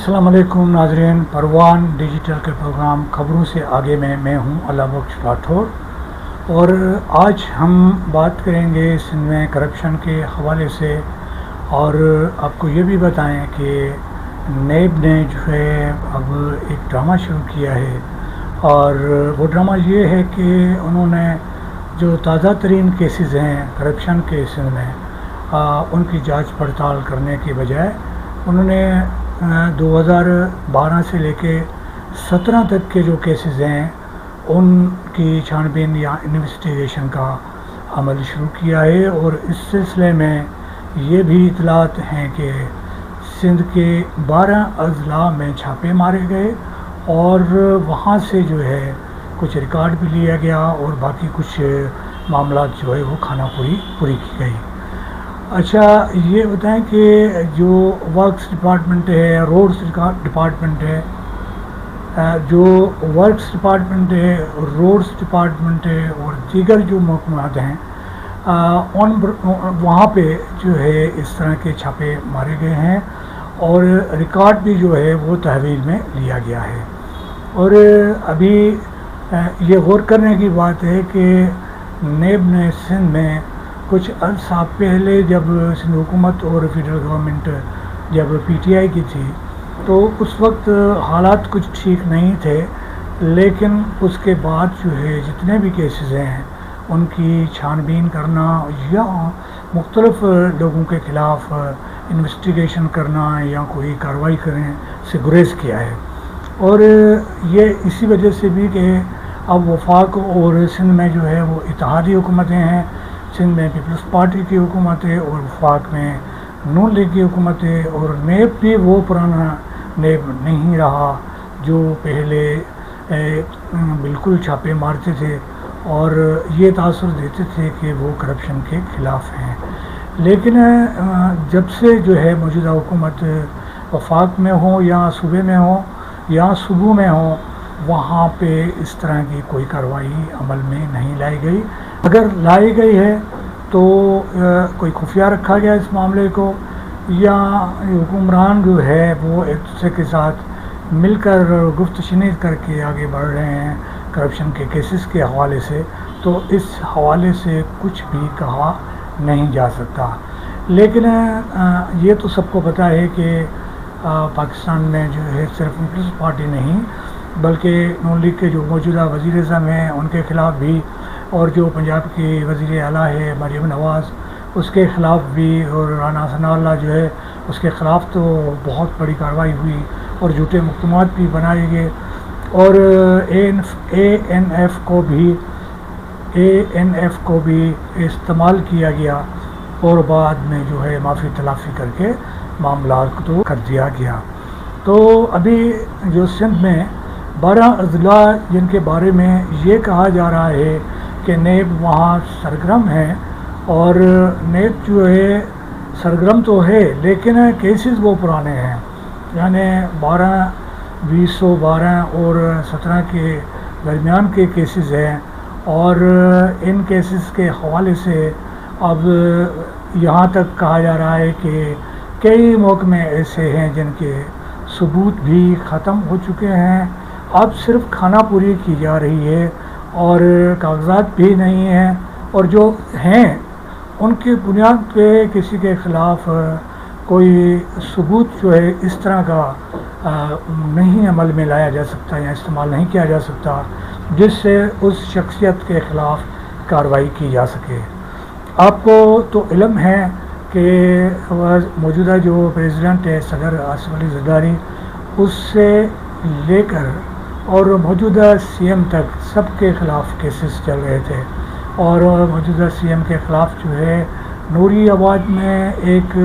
السلام علیکم ناظرین، پروان ڈیجیٹل کے پروگرام خبروں سے آگے میں ہوں اللہ بخش راٹھور، اور آج ہم بات کریں گے سندھ میں کرپشن کے حوالے سے، اور آپ کو یہ بھی بتائیں کہ نیب نے جو ہے اب ایک ڈرامہ شروع کیا ہے، اور وہ ڈرامہ یہ ہے کہ انہوں نے جو تازہ ترین کیسز ہیں کرپشن کے سندھ میں ان کی جانچ پڑتال کرنے کے بجائے انہوں نے 2012 سے لے کے 17 تک کے جو کیسز ہیں ان کی چھان بین یا انویسٹیگیشن کا عمل شروع کیا ہے، اور اس سلسلے میں یہ بھی اطلاعات ہیں کہ سندھ کے 12 اضلاع میں چھاپے مارے گئے، اور وہاں سے جو ہے کچھ ریکارڈ بھی لیا گیا، اور باقی کچھ معاملات جو ہے وہ خانہ پوری کی گئی۔ اچھا، یہ بتائیں کہ جو ورکس ڈپارٹمنٹ ہے، روڈس ڈپارٹمنٹ ہے، جو ورکس ڈپارٹمنٹ ہے، روڈس ڈپارٹمنٹ ہے، اور دیگر جو محکمات ہیں وہاں پہ جو ہے اس طرح کے چھاپے مارے گئے ہیں، اور ریکارڈ بھی جو ہے وہ تحویل میں لیا گیا ہے۔ اور ابھی یہ غور کرنے کی بات ہے کہ نیب نے سندھ میں کچھ عرصہ پہلے جب سندھ حکومت اور فیڈرل گورنمنٹ جب پی ٹی آئی کی تھی تو اس وقت حالات کچھ ٹھیک نہیں تھے، لیکن اس کے بعد جو ہے جتنے بھی کیسز ہیں ان کی چھان بین کرنا یا مختلف لوگوں کے خلاف انویسٹیگیشن کرنا یا کوئی کارروائی کرنے سے گریز کیا ہے، اور یہ اسی وجہ سے بھی کہ اب وفاق اور سندھ میں جو ہے وہ اتحادی حکومتیں ہیں، سندھ میں پیپلز پارٹی کی حکومت ہے، اور وفاق میں نون لیگ کی حکومت ہے، اور نیب بھی وہ پرانا نیب نہیں رہا جو پہلے بالکل چھاپے مارتے تھے اور یہ تاثر دیتے تھے کہ وہ کرپشن کے خلاف ہیں۔ لیکن جب سے جو ہے موجودہ حکومت وفاق میں ہو یا صوبے میں ہو یا صوبوں میں ہو، وہاں پہ اس طرح کی کوئی کارروائی عمل میں نہیں لائی گئی، اگر لائی گئی ہے تو کوئی خفیہ رکھا گیا اس معاملے کو، یا حکمران جو ہے وہ ایک دوسرے کے ساتھ مل کر گفت شنید کر کے آگے بڑھ رہے ہیں کرپشن کے کیسز کے حوالے سے، تو اس حوالے سے کچھ بھی کہا نہیں جا سکتا۔ لیکن یہ تو سب کو پتہ ہے کہ پاکستان میں جو ہے صرف پیپلز پارٹی نہیں بلکہ نون لیگ کے جو موجودہ وزیر اعظم ہیں ان کے خلاف بھی، اور جو پنجاب کی وزیر اعلیٰ ہے مریم نواز اس کے خلاف بھی، اور رانا ثناء اللہ جو ہے اس کے خلاف تو بہت بڑی کارروائی ہوئی اور جھوٹے مقدمات بھی بنائے گئے، اور اے این ایف کو بھی استعمال کیا گیا، اور بعد میں جو ہے معافی تلافی کر کے معاملات کو کر دیا گیا۔ تو ابھی جو سندھ میں 12 اضلاع جن کے بارے میں یہ کہا جا رہا ہے کہ نیب وہاں سرگرم ہے، اور نیب جو ہے سرگرم تو ہے لیکن کیسز وہ پرانے ہیں، یعنی 2012 اور 17 کے درمیان کے کیسز ہیں، اور ان کیسز کے حوالے سے اب یہاں تک کہا جا رہا ہے کہ کئی محکمے ایسے ہیں جن کے ثبوت بھی ختم ہو چکے ہیں، اب صرف خانہ پوری کی جا رہی ہے، اور کاغذات بھی نہیں ہیں، اور جو ہیں ان کی بنیاد پہ کسی کے خلاف کوئی ثبوت جو ہے اس طرح کا نہیں عمل میں لایا جا سکتا یا استعمال نہیں کیا جا سکتا جس سے اس شخصیت کے خلاف کارروائی کی جا سکے۔ آپ کو تو علم ہے کہ موجودہ جو پریزیڈنٹ ہے صدر آصف علی زرداری، اس سے لے کر اور موجودہ سی ایم تک سب کے خلاف کیسز چل رہے تھے، اور موجودہ سی ایم کے خلاف جو ہے نوری آباد میں ایک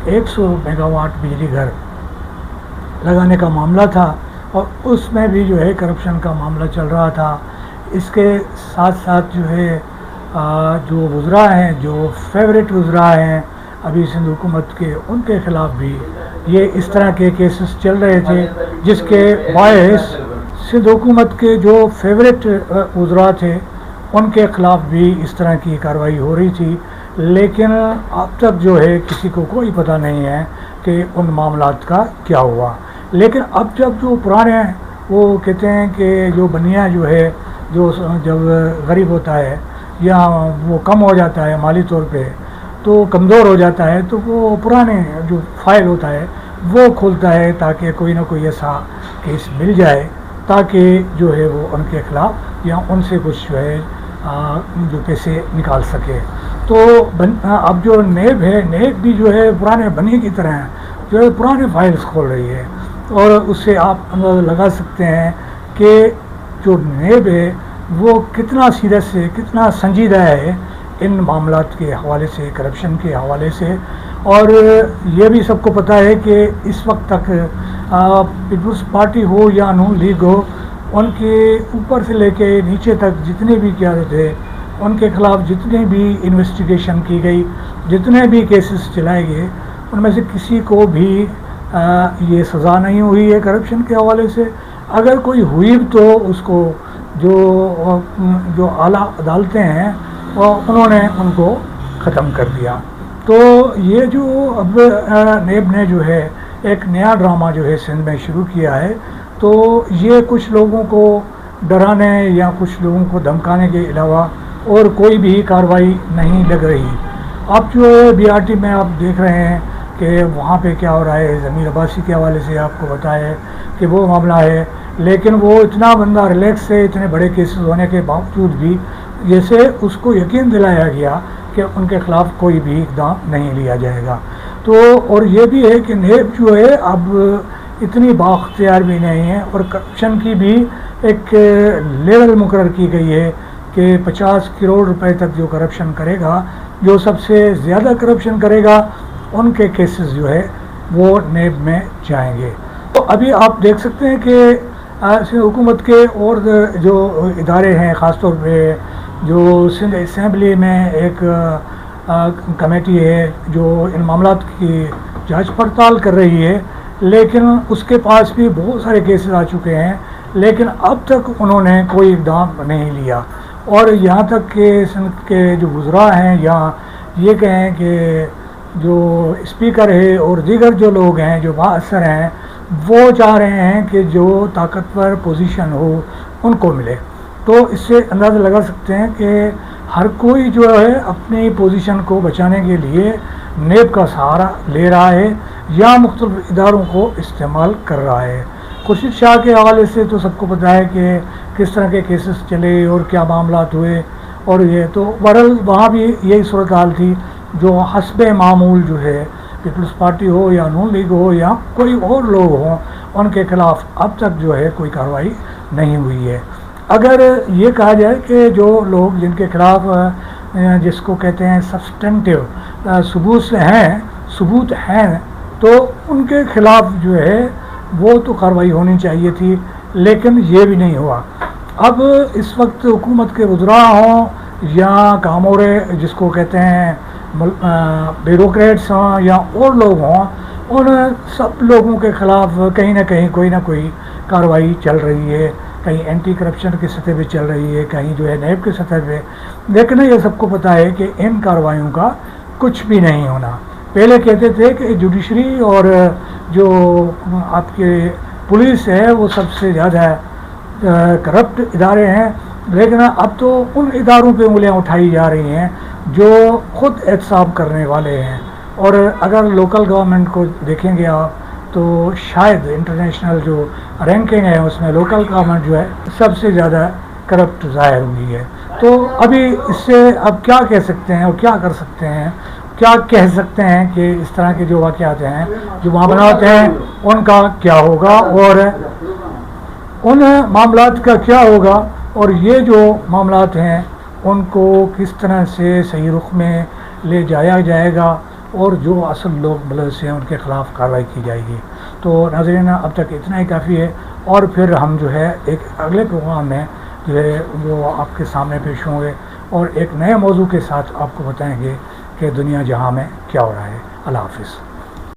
100 میگا واٹ بجلی گھر لگانے کا معاملہ تھا، اور اس میں بھی جو ہے کرپشن کا معاملہ چل رہا تھا۔ اس کے ساتھ ساتھ جو ہے جو وزراء ہیں، جو فیوریٹ وزراء ہیں ابھی سندھ حکومت کے، ان کے خلاف بھی یہ اس طرح کے کیسز چل رہے تھے، جس کے باعث سندھ حکومت کے جو فیوریٹ وزراء تھے ان کے خلاف بھی اس طرح کی کارروائی ہو رہی تھی، لیکن اب تک جو ہے کسی کو کوئی پتہ نہیں ہے کہ ان معاملات کا کیا ہوا. لیکن اب جب جو پرانے ہیں وہ کہتے ہیں کہ جو بنیا جو ہے جو جب غریب ہوتا ہے یا وہ کم ہو جاتا ہے مالی طور پہ تو کمزور ہو جاتا ہے تو وہ پرانے جو فائل ہوتا ہے وہ کھولتا ہے تاکہ کوئی نہ کوئی ایسا کیس مل جائے تاکہ جو ہے وہ ان کے خلاف یا ان سے کچھ جو ہے جو پیسے نکال سکے. تو اب جو نیب ہے نیب بھی جو ہے پرانے بنی کی طرح جو ہے پرانے فائلز کھول رہی ہے اور اس سے آپ اندازہ لگا سکتے ہیں کہ جو نیب ہے وہ کتنا سیریس ہے کتنا سنجیدہ ہے ان معاملات کے حوالے سے کرپشن کے حوالے سے. اور یہ بھی سب کو پتہ ہے کہ اس وقت تک پیپلز پارٹی ہو یا نون لیگ ہو ان کے اوپر سے لے کے نیچے تک جتنے بھی قیادت ہے ان کے خلاف جتنے بھی انویسٹیگیشن کی گئی جتنے بھی کیسز چلائے گئے ان میں سے کسی کو بھی یہ سزا نہیں ہوئی ہے کرپشن کے حوالے سے. اگر کوئی ہوئی تو اس کو جو اعلیٰ عدالتیں ہیں انہوں نے ان کو ختم کر دیا. تو یہ جو اب نیب نے جو ہے ایک نیا ڈرامہ جو ہے سندھ میں شروع کیا ہے تو یہ کچھ لوگوں کو ڈرانے یا کچھ لوگوں کو دھمکانے کے علاوہ اور کوئی بھی کارروائی نہیں لگ رہی. اب جو ہے بی آر ٹی میں آپ دیکھ رہے ہیں کہ وہاں پہ کیا ہو رہا ہے. ضمیر عباسی کے حوالے سے آپ کو بتایا کہ وہ معاملہ ہے لیکن وہ اتنا بندہ ریلیکس ہے اتنے بڑے کیسز ہونے کے باوجود بھی جیسے اس کو یقین دلایا گیا کہ ان کے خلاف کوئی بھی اقدام نہیں لیا جائے گا. تو اور یہ بھی ہے کہ نیب جو ہے اب اتنی بااختیار بھی نہیں ہے اور کرپشن کی بھی ایک لیول مقرر کی گئی ہے کہ 50 کروڑ روپے تک جو کرپشن کرے گا جو سب سے زیادہ کرپشن کرے گا ان کے کیسز جو ہے وہ نیب میں جائیں گے. تو ابھی آپ دیکھ سکتے ہیں کہ حکومت کے اور جو ادارے ہیں خاص طور پہ جو سندھ اسمبلی میں ایک کمیٹی ہے جو ان معاملات کی جانچ پڑتال کر رہی ہے لیکن اس کے پاس بھی بہت سارے کیسز آ چکے ہیں لیکن اب تک انہوں نے کوئی اقدام نہیں لیا. اور یہاں تک کہ سندھ کے جو وزراء ہیں یا یہ کہیں کہ جو اسپیکر ہے اور دیگر جو لوگ ہیں جو بااثر ہیں وہ چاہ رہے ہیں کہ جو طاقتور پوزیشن ہو ان کو ملے. تو اس سے اندازہ لگا سکتے ہیں کہ ہر کوئی جو ہے اپنی پوزیشن کو بچانے کے لیے نیب کا سہارا لے رہا ہے یا مختلف اداروں کو استعمال کر رہا ہے. خورشید شاہ کے حوالے سے تو سب کو پتہ ہے کہ کس طرح کے کیسز چلے اور کیا معاملات ہوئے اور یہ تو بہرحال وہاں بھی یہی صورتحال تھی جو حسب معمول جو ہے پیپلز پارٹی ہو یا نون لیگ ہو یا کوئی اور لوگ ہوں ان کے خلاف اب تک جو ہے کوئی کارروائی نہیں ہوئی ہے. اگر یہ کہا جائے کہ جو لوگ جن کے خلاف جس کو کہتے ہیں سبسٹنٹیو ثبوت ہیں تو ان کے خلاف جو ہے وہ تو کارروائی ہونی چاہیے تھی لیکن یہ بھی نہیں ہوا. اب اس وقت حکومت کے وزراء ہوں یا کامورے جس کو کہتے ہیں بیوروکریٹس ہوں یا اور لوگ ہوں ان سب لوگوں کے خلاف کہیں نہ کہیں کوئی نہ کوئی کارروائی چل رہی ہے. کہیں اینٹی کرپشن کی سطح پہ چل رہی ہے کہیں جو ہے نیب کی سطح پہ. لیکن یہ سب کو پتہ ہے کہ ان کارروائیوں کا کچھ بھی نہیں ہونا. پہلے کہتے تھے کہ جوڈیشری اور جو آپ کے پولیس ہے وہ سب سے زیادہ کرپٹ ادارے ہیں لیکن اب تو ان اداروں پہ انگلیاں اٹھائی جا رہی ہیں جو خود احتساب کرنے والے ہیں. اور اگر لوکل گورنمنٹ کو دیکھیں گے آپ تو شاید انٹرنیشنل جو رینکنگ ہے اس میں لوکل گورنمنٹ جو ہے سب سے زیادہ کرپٹ ظاہر ہوئی ہے. تو ابھی اس سے اب کیا کہہ سکتے ہیں اور کیا کر سکتے ہیں کیا کہہ سکتے ہیں کہ اس طرح کے جو واقعات ہیں جو معاملات ہیں ان کا کیا ہوگا اور ان معاملات کا کیا ہوگا اور یہ جو معاملات ہیں ان کو کس طرح سے صحیح رخ میں لے جایا جائے گا اور جو اصل لوگ ملوث ہیں ان کے خلاف کارروائی کی جائے گی. تو ناظرین اب تک اتنا ہی کافی ہے اور پھر ہم جو ہے ایک اگلے پروگرام میں جو ہے وہ آپ کے سامنے پیش ہوں گے اور ایک نئے موضوع کے ساتھ آپ کو بتائیں گے کہ دنیا جہاں میں کیا ہو رہا ہے. اللہ حافظ.